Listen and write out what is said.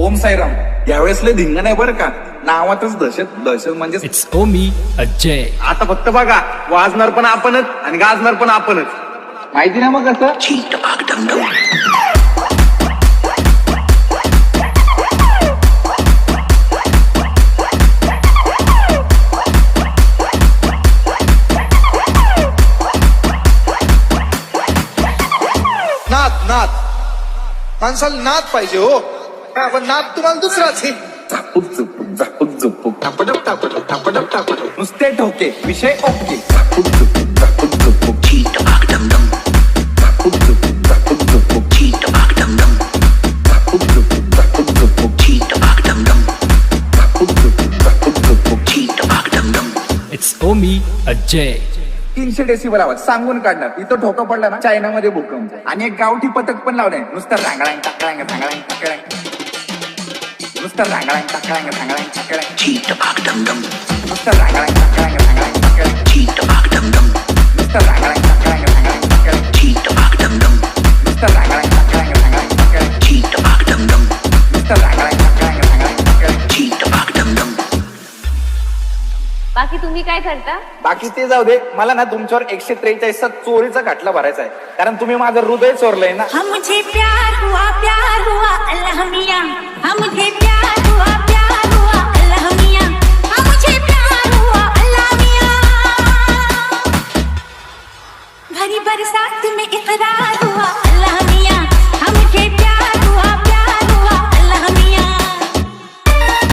ओम साईराम. यावेळेस लय धिंग नाही बरं का, नावातच दहशत. दहशत म्हणजे इट्स ओमी अजय. आता फक्त बघा, वाजणार पण आपणच आणि गाजणार पण आपणच. माहिती ना मग कसं. नाद नाद माणसाला नाद पाहिजे हो. पण नाद तुम्हाला दुसराच आहे. झापूक झुपूक झापूक झुपूक टापडप टापडप टापडप टापडप नुसते ठोके विषय ओके. झापूक झुपूक झापूक झुपूक झापूक झुपूक झापूक झुपूक झापूक झुपूक झापूक झुपूक झापूक झुपूक झापूक झुपूक. इट्स ओमी अजय. 300 डेसिबल आवाज सांगून काढणार. इथं ठोका पडला ना चायनामध्ये भूकंप. आणि एक गावठी पथक पण लावलंय. नुसतं रांगळांग टाकळांग सांगळांग टाकळांग. नुसतं रांगळांग टाकळांग सांगळांग टाकळांग. नुसतं रांगळांग टाकळांग सांगळांग टाकळांग. नुसतं रांगळांग टाकळांग सांगळांग टाकळांग. नुसतं रांगळांग टाकळांग सांगळांग टाकळांग. नुसतं रांगळांग टाकळांग सांगळांग टाकळांग. बाकी तुम्ही काय करता? बाकी ते जाऊ दे. मला ना तुमच्यावर 143चा चोरीचा खटला भरायचा आहे. कारण तुम्ही माझं हृदय चोरलंय ना. मुझे प्यार हुआ अल्लाह मियां, मुझे प्यार